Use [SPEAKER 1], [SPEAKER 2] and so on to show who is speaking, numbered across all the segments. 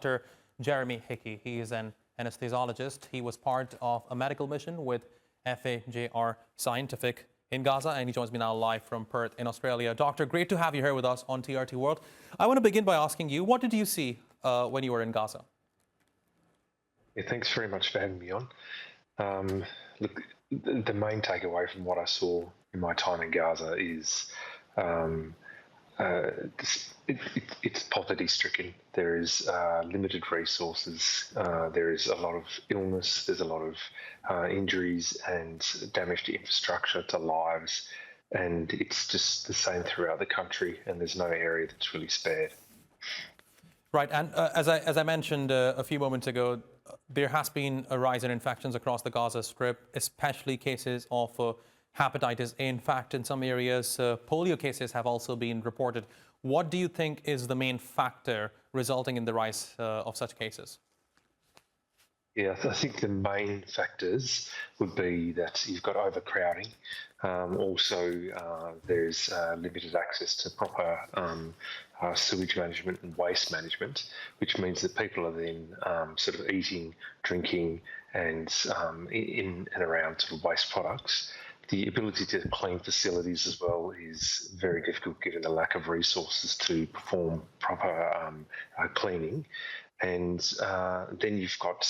[SPEAKER 1] Dr. Jeremy Hickey. He is an anesthesiologist. He was part of a medical mission with FAJR Scientific in Gaza, and he joins me now live from Perth in Australia. Doctor, great to have you here with us on TRT World. I want to begin by asking you, what did you see when you were in Gaza?
[SPEAKER 2] Yeah, thanks very much for having me on. Look, the main takeaway from what I saw in my time in Gaza is it's poverty-stricken. There is limited resources. There is a lot of illness. There's a lot of injuries and damage to infrastructure, to lives, and it's just the same throughout the country. And there's no area that's really spared.
[SPEAKER 1] Right, and as I mentioned a few moments ago, there has been a rise in infections across the Gaza Strip, especially cases of hepatitis A. In fact, in some areas, polio cases have also been reported. What do you think is the main factor resulting in the rise of such cases?
[SPEAKER 2] Yeah, I think the main factors would be that you've got overcrowding. Also, there's limited access to proper sewage management and waste management, which means that people are then sort of eating, drinking, and in and around sort of waste products. The ability to clean facilities as well is very difficult given the lack of resources to perform proper cleaning. And then you've got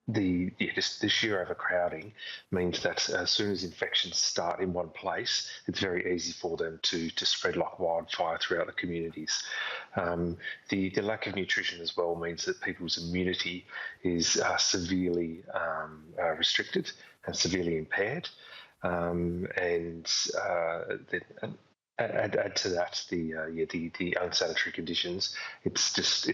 [SPEAKER 2] the sheer overcrowding means that as soon as infections start in one place, it's very easy for them to spread like wildfire throughout the communities. The lack of nutrition as well means that people's immunity is severely restricted and severely impaired. Add to that the unsanitary conditions. It's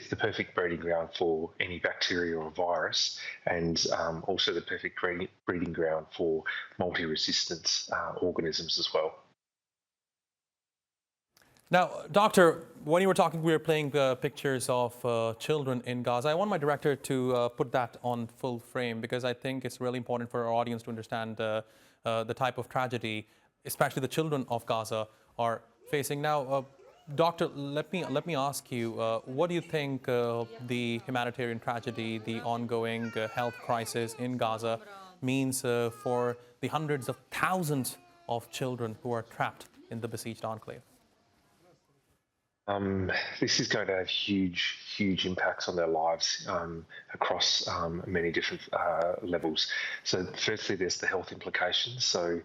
[SPEAKER 2] the perfect breeding ground for any bacteria or virus, and also the perfect breeding ground for multi-resistance organisms as well.
[SPEAKER 1] Now, Doctor, when you were talking, we were playing pictures of children in Gaza. I want my director to put that on full frame because I think it's really important for our audience to understand the type of tragedy, especially the children of Gaza are facing. Now, Doctor, let me ask you, what do you think the humanitarian tragedy, the ongoing health crisis in Gaza means for the hundreds of thousands of children who are trapped in the besieged enclave?
[SPEAKER 2] This is going to have huge impacts on their lives across many different levels. So firstly, there's the health implications. So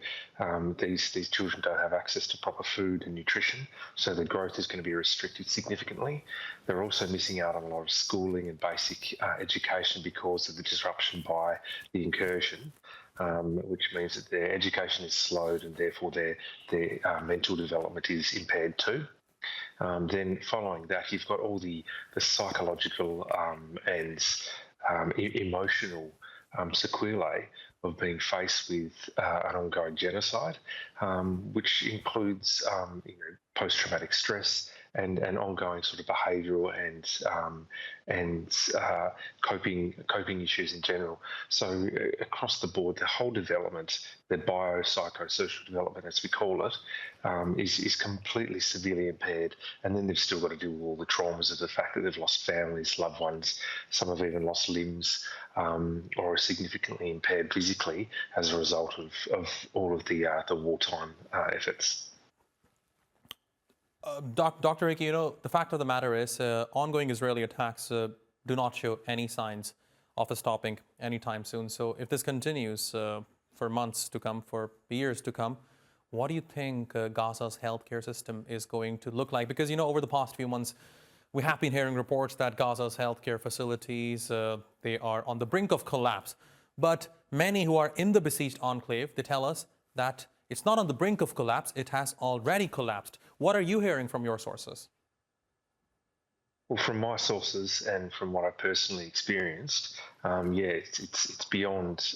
[SPEAKER 2] these children don't have access to proper food and nutrition, so their growth is going to be restricted significantly. They're also missing out on a lot of schooling and basic education because of the disruption by the incursion. Which means that their education is slowed and therefore their mental development is impaired too. Then following that, you've got all the psychological and emotional sequelae of being faced with an ongoing genocide, which includes post-traumatic stress and ongoing sort of behavioural and coping issues in general. So across the board, the whole development, the biopsychosocial development, as we call it, is completely severely impaired. And then they've still got to deal with all the traumas of the fact that they've lost families, loved ones. Some have even lost limbs or are significantly impaired physically as a result of all of the wartime efforts.
[SPEAKER 1] Dr. Hickey, the fact of the matter is ongoing Israeli attacks do not show any signs of stopping anytime soon. So if this continues for months to come, for years to come, what do you think Gaza's healthcare system is going to look like? Because, over the past few months, we have been hearing reports that Gaza's healthcare facilities, they are on the brink of collapse. But many who are in the besieged enclave, they tell us that it's not on the brink of collapse, it has already collapsed. What are you hearing from your sources?
[SPEAKER 2] Well, from my sources and from what I personally experienced, it's beyond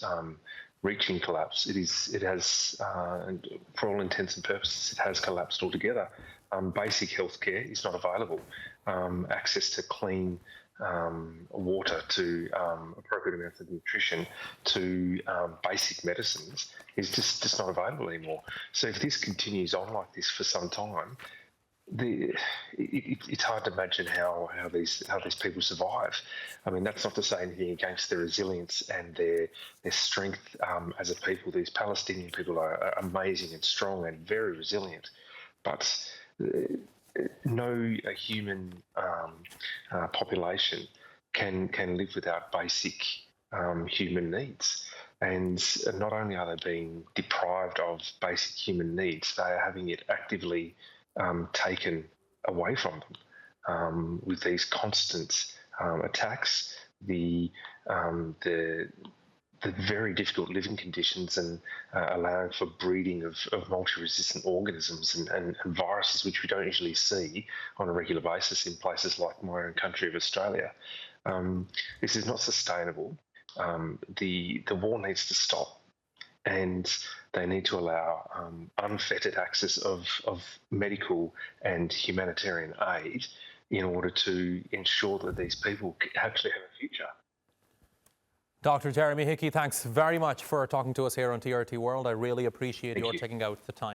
[SPEAKER 2] reaching collapse. It has, for all intents and purposes, it has collapsed altogether. Basic healthcare is not available. Access to clean water, to appropriate amounts of nutrition, to basic medicines is just not available anymore. So if this continues on like this for some time, It's hard to imagine how these people survive. I mean, that's not to say anything against their resilience and their strength as a people. These Palestinian people are amazing and strong and very resilient, but no human population can live without basic human needs. And not only are they being deprived of basic human needs, they are having it actively taken away from them with these constant attacks, the very difficult living conditions, and allowing for breeding of multi-resistant organisms and viruses, which we don't usually see on a regular basis in places like my own country of Australia. This is not sustainable. The war needs to stop, and they need to allow unfettered access of medical and humanitarian aid in order to ensure that these people actually have a future.
[SPEAKER 1] Dr. Jeremy Hickey, thanks very much for talking to us here on TRT World. I really appreciate your taking out the time.